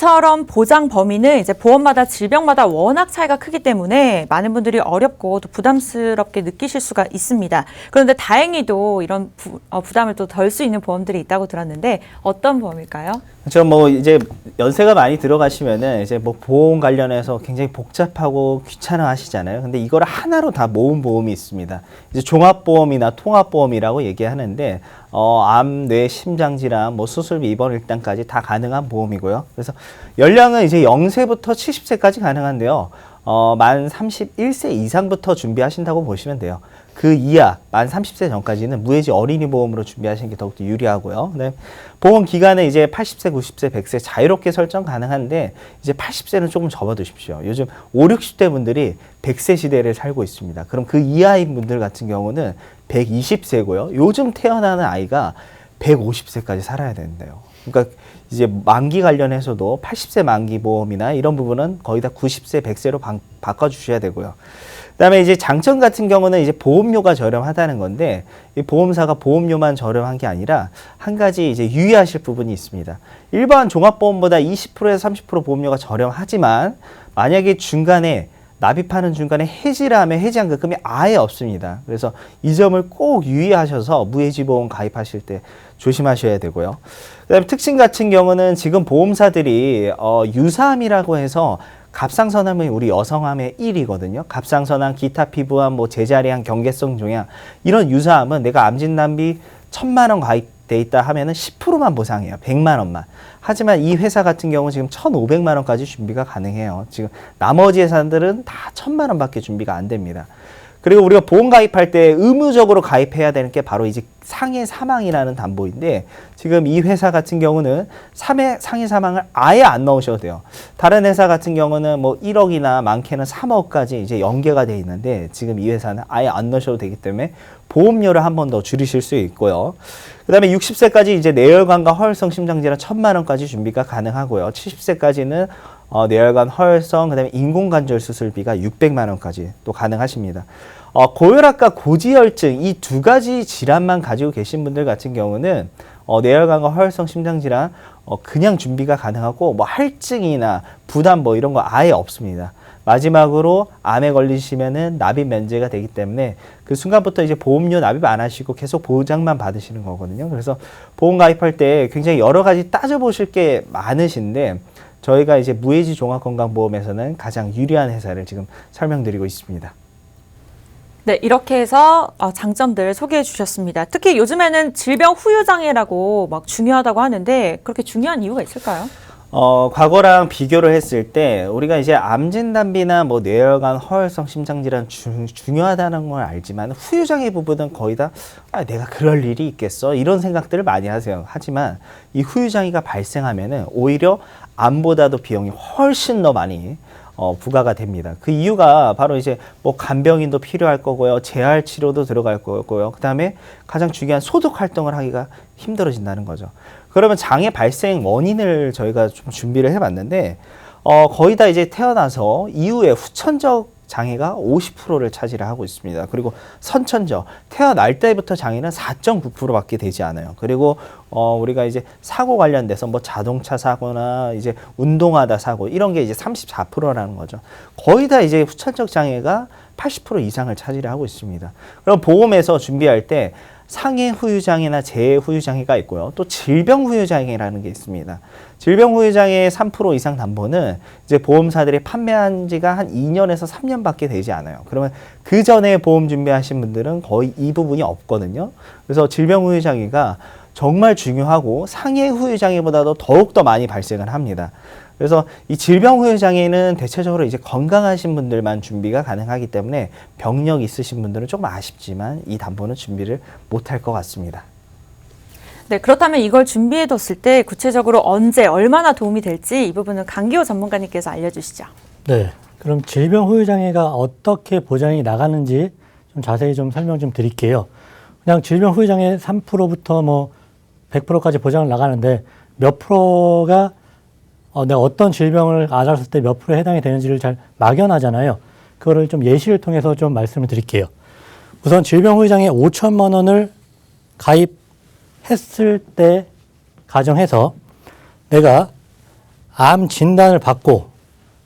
이처럼 보장 범위는 이제 보험마다 질병마다 워낙 차이가 크기 때문에 많은 분들이 어렵고 또 부담스럽게 느끼실 수가 있습니다. 그런데 다행히도 이런 부담을 또 덜 수 있는 보험들이 있다고 들었는데 어떤 보험일까요? 그렇죠. 뭐 이제 연세가 많이 들어가시면은 이제 뭐 보험 관련해서 굉장히 복잡하고 귀찮아 하시잖아요. 근데 이거를 하나로 다 모은 보험이 있습니다. 이제 종합보험이나 통합보험이라고 얘기하는데 암, 뇌, 심장질환, 뭐 수술비, 입원 일당까지 다 가능한 보험이고요. 그래서 연령은 이제 0세부터 70세까지 가능한데요. 만 31세 이상부터 준비하신다고 보시면 돼요. 그 이하 만 30세 전까지는 무해지 어린이 보험으로 준비하시는 게 더욱더 유리하고요. 네. 보험 기간은 이제 80세, 90세, 100세 자유롭게 설정 가능한데 이제 80세는 조금 접어두십시오. 요즘 5, 60대 분들이 100세 시대를 살고 있습니다. 그럼 그 이하인 분들 같은 경우는 120세고요. 요즘 태어나는 아이가 150세까지 살아야 된대요. 그러니까 이제 만기 관련해서도 80세 만기 보험이나 이런 부분은 거의 다 90세, 100세로 바꿔주셔야 되고요. 그다음에 이제 장점 같은 경우는 이제 보험료가 저렴하다는 건데 이 보험사가 보험료만 저렴한 게 아니라 한 가지 이제 유의하실 부분이 있습니다. 일반 종합보험보다 20%에서 30% 보험료가 저렴하지만 만약에 중간에 납입하는 중간에 해지를 하면 해지환급금이 아예 없습니다. 그래서 이 점을 꼭 유의하셔서 무해지보험 가입하실 때 조심하셔야 되고요. 그다음에 특징 같은 경우는 지금 보험사들이 유사암이라고 해서 갑상선암이 우리 여성암의 1위거든요. 갑상선암, 기타 피부암, 뭐 제자리암, 경계성 종양 이런 유사암은 내가 암진단비 1,000만 원 가입돼 있다 하면은 10%만 보상해요. 100만 원만. 하지만 이 회사 같은 경우 지금 1,500만 원까지 준비가 가능해요. 지금 나머지 회사들은 다 1,000만 원밖에 준비가 안 됩니다. 그리고 우리가 보험 가입할 때 의무적으로 가입해야 되는 게 바로 이제 상해 사망이라는 담보인데 지금 이 회사 같은 경우는 상해 사망을 아예 안 넣으셔도 돼요. 다른 회사 같은 경우는 뭐 1억이나 많게는 3억까지 이제 연계가 돼 있는데 지금 이 회사는 아예 안 넣으셔도 되기 때문에 보험료를 한 번 더 줄이실 수 있고요. 그 다음에 60세까지 이제 뇌혈관과 허혈성 심장질환 1,000만 원까지 준비가 가능하고요. 70세까지는 뇌혈관, 허혈성, 그 다음에 인공관절 수술비가 600만 원까지 또 가능하십니다. 고혈압과 고지혈증 이 두 가지 질환만 가지고 계신 분들 같은 경우는 뇌혈관과 허혈성 심장질환 그냥 준비가 가능하고 뭐 할증이나 부담 뭐 이런 거 아예 없습니다. 마지막으로 암에 걸리시면은 납입 면제가 되기 때문에 그 순간부터 이제 보험료 납입 안 하시고 계속 보장만 받으시는 거거든요. 그래서 보험 가입할 때 굉장히 여러 가지 따져보실 게 많으신데 저희가 이제 무해지 종합건강보험에서는 가장 유리한 회사를 지금 설명드리고 있습니다. 네, 이렇게 해서 장점들 소개해 주셨습니다. 특히 요즘에는 질병 후유장애라고 막 중요하다고 하는데 그렇게 중요한 이유가 있을까요? 과거랑 비교를 했을 때 우리가 이제 암 진단비나 뭐 뇌혈관, 허혈성 심장질환 중요하다는 걸 알지만 후유장애 부분은 거의 다 내가 그럴 일이 있겠어 이런 생각들을 많이 하세요. 하지만 이 후유장애가 발생하면은 오히려 암보다도 비용이 훨씬 더 많이 부과가 됩니다. 그 이유가 바로 이제 뭐 간병인도 필요할 거고요. 재활 치료도 들어갈 거고요. 그 다음에 가장 중요한 소득 활동을 하기가 힘들어진다는 거죠. 그러면 장애 발생 원인을 저희가 좀 준비를 해봤는데 거의 다 이제 태어나서 이후에 후천적 장애가 50%를 차지를 하고 있습니다. 그리고 선천적 태어날 때부터 장애는 4.9%밖에 되지 않아요. 그리고 우리가 이제 사고 관련돼서 뭐 자동차 사고나 이제 운동하다 사고 이런 게 이제 34%라는 거죠. 거의 다 이제 후천적 장애가 80% 이상을 차지를 하고 있습니다. 그럼 보험에서 준비할 때 상해 후유장애나 재해 후유장애가 있고요. 또 질병 후유장애라는 게 있습니다. 질병 후유장애 3% 이상 담보는 이제 보험사들이 판매한 지가 한 2년에서 3년밖에 되지 않아요. 그러면 그 전에 보험 준비하신 분들은 거의 이 부분이 없거든요. 그래서 질병 후유장애가 정말 중요하고 상해 후유장애보다도 더욱더 많이 발생을 합니다. 그래서 이 질병 후유장애는 대체적으로 이제 건강하신 분들만 준비가 가능하기 때문에 병력 있으신 분들은 조금 아쉽지만 이 담보는 준비를 못할 것 같습니다. 네, 그렇다면 이걸 준비해뒀을 때 구체적으로 언제 얼마나 도움이 될지 이 부분은 강기호 전문가님께서 알려주시죠. 네, 그럼 질병 후유장애가 어떻게 보장이 나가는지 좀 자세히 좀 설명 좀 드릴게요. 그냥 질병 후유장애 3%부터 뭐 100%까지 보장을 나가는데 몇 프로가 내가 어떤 질병을 앓았을 때 몇 프로에 해당이 되는지를 잘 막연하잖아요. 그거를 좀 예시를 통해서 좀 말씀을 드릴게요. 우선 질병 후유장애 5천만 원을 가입했을 때 가정해서 내가 암 진단을 받고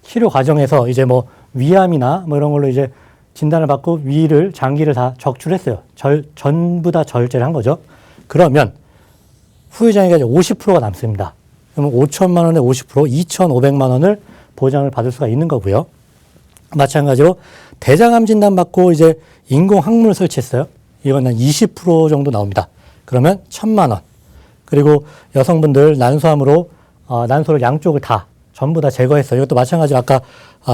치료 과정에서 이제 뭐 위암이나 뭐 이런 걸로 이제 진단을 받고 위를 장기를 다 적출했어요. 전부 다 절제를 한 거죠. 그러면 후유장애가 이제 50%가 남습니다. 그러면 5천만 원에 50%, 2,500만 원을 보장을 받을 수가 있는 거고요. 마찬가지로 대장암 진단 받고 이제 인공 항문을 설치했어요. 이건 한 20% 정도 나옵니다. 그러면 1,000만 원. 그리고 여성분들 난소암으로 난소를 양쪽을 다 전부 다 제거했어요. 이것도 마찬가지로 아까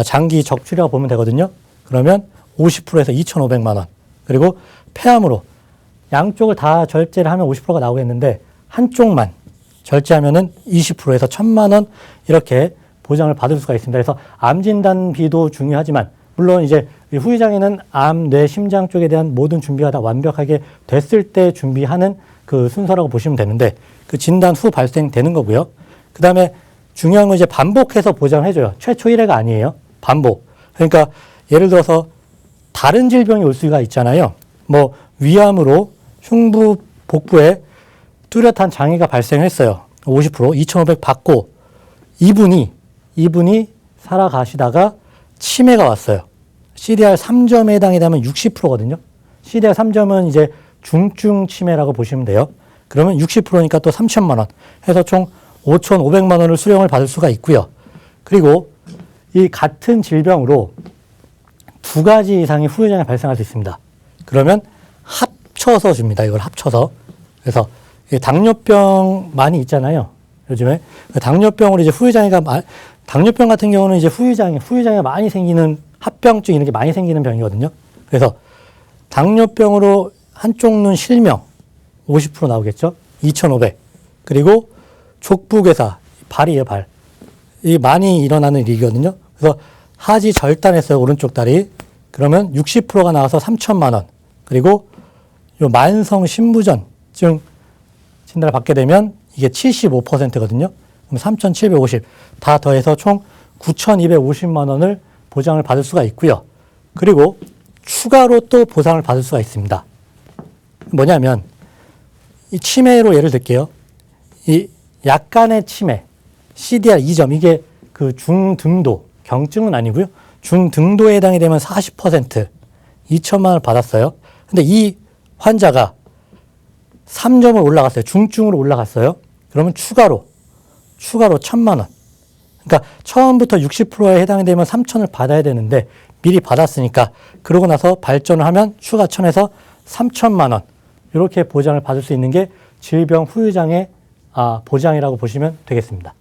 장기 적출이라고 보면 되거든요. 그러면 50%에서 2,500만 원. 그리고 폐암으로 양쪽을 다 절제를 하면 50%가 나오겠는데 한쪽만 절제하면은 20%에서 1,000만 원 이렇게 보장을 받을 수가 있습니다. 그래서 암 진단비도 중요하지만 물론 이제 후유장애는 암, 뇌, 심장 쪽에 대한 모든 준비가 다 완벽하게 됐을 때 준비하는 그 순서라고 보시면 되는데 그 진단 후 발생되는 거고요. 그 다음에 중요한 건 이제 반복해서 보장을 해줘요. 최초 1회가 아니에요. 반복. 그러니까 예를 들어서 다른 질병이 올 수가 있잖아요. 뭐 위암으로 흉부, 복부에 뚜렷한 장애가 발생했어요. 50%, 2,500 받고 이분이 살아가시다가 치매가 왔어요. CDR 3점에 해당이 되면 60%거든요. CDR 3점은 이제 중증 치매라고 보시면 돼요. 그러면 60%니까 또 3,000만 원 해서 총 5,500만 원을 수령을 받을 수가 있고요. 그리고 이 같은 질병으로 2가지 이상의 후유장애 발생할 수 있습니다. 그러면 합쳐서 줍니다. 이걸 합쳐서. 그래서 당뇨병 많이 있잖아요. 요즘에 당뇨병으로 이제 당뇨병 같은 경우는 이제 후유장애가 많이 생기는 합병증 이런 게 많이 생기는 병이거든요. 그래서 당뇨병으로 한쪽 눈 실명 50% 나오겠죠. 2,500. 그리고 족부괴사, 발이에요, 발. 이 많이 일어나는 일이거든요. 그래서 하지 절단했어요, 오른쪽 다리. 그러면 60%가 나와서 3,000만 원. 그리고 요 만성 신부전증 진단을 받게 되면 이게 75%거든요. 그럼 3,750. 다 더해서 총 9,250만 원을 보장을 받을 수가 있고요. 그리고 추가로 또 보상을 받을 수가 있습니다. 뭐냐면 이 치매로 예를 들게요. 이 약간의 치매, CDR 2점, 이게 그 중등도, 경증은 아니고요. 중등도에 해당이 되면 40%, 2천만 원을 받았어요. 근데 이 환자가 3점을 올라갔어요. 중증으로 올라갔어요. 그러면 추가로 1,000만 원. 그러니까 처음부터 60%에 해당이 되면 3,000을 받아야 되는데 미리 받았으니까 그러고 나서 발전을 하면 추가 1,000에서 3,000만 원. 이렇게 보장을 받을 수 있는 게 질병 후유장애 보장이라고 보시면 되겠습니다.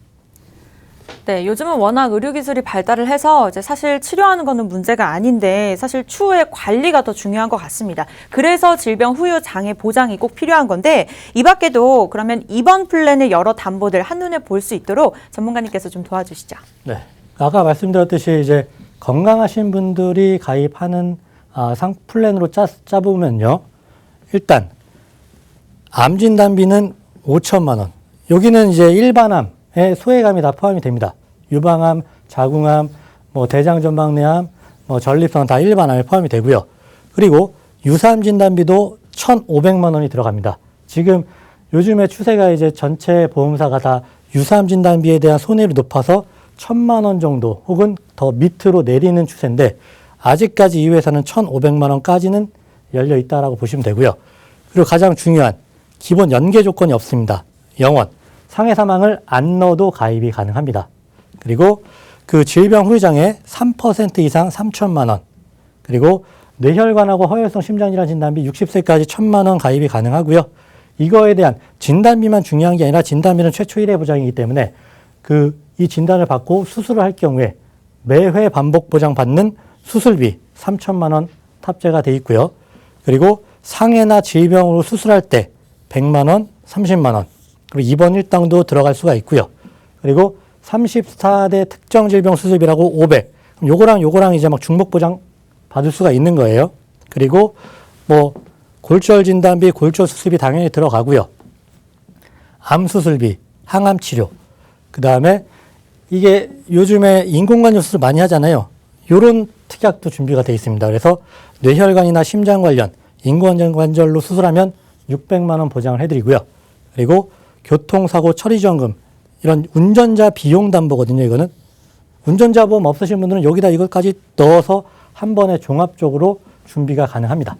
네, 요즘은 워낙 의료기술이 발달을 해서 이제 사실 치료하는 거는 문제가 아닌데 사실 추후의 관리가 더 중요한 것 같습니다. 그래서 질병 후유 장애 보장이 꼭 필요한 건데 이 밖에도 그러면 이번 플랜의 여러 담보들 한눈에 볼 수 있도록 전문가님께서 좀 도와주시죠. 네. 아까 말씀드렸듯이 이제 건강하신 분들이 가입하는 상 플랜으로 짜보면요. 일단 암 진단비는 5,000만 원. 여기는 이제 일반암의 소외감이 다 포함이 됩니다. 유방암, 자궁암, 뭐 대장전방내암, 뭐 전립선 다 일반암에 포함이 되고요. 그리고 유사암 진단비도 1,500만 원이 들어갑니다. 지금 요즘의 추세가 이제 전체 보험사가 다 유사암 진단비에 대한 손해율이 높아서 1,000만 원 정도 혹은 더 밑으로 내리는 추세인데 아직까지 이 회사는 1,500만 원까지는 열려 있다라고 보시면 되고요. 그리고 가장 중요한 기본 연계 조건이 없습니다. 영원. 상해 사망을 안 넣어도 가입이 가능합니다. 그리고 그 질병 후유장애 3% 이상 3,000만 원. 그리고 뇌혈관하고 허혈성 심장질환 진단비 60세까지 1,000만 원 가입이 가능하고요. 이거에 대한 진단비만 중요한 게 아니라 진단비는 최초 1회 보장이기 때문에 이 진단을 받고 수술을 할 경우에 매회 반복 보장 받는 수술비 3,000만 원 탑재가 돼 있고요. 그리고 상해나 질병으로 수술할 때 100만 원, 30만 원. 그리고 입원 일당도 들어갈 수가 있고요. 그리고 34대 특정 질병 수술비라고 500. 요거랑 이제 막 중복 보장 받을 수가 있는 거예요. 그리고 뭐 골절 진단비, 골절 수술비 당연히 들어가고요. 암 수술비, 항암 치료. 그다음에 이게 요즘에 인공관절 수술 많이 하잖아요. 요런 특약도 준비가 되어 있습니다. 그래서 뇌혈관이나 심장 관련 인공관절로 수술하면 600만 원 보장을 해드리고요. 그리고 교통사고 처리지원금 이런 운전자 비용 담보거든요. 이거는 운전자 보험 없으신 분들은 여기다 이것까지 넣어서 한 번에 종합적으로 준비가 가능합니다.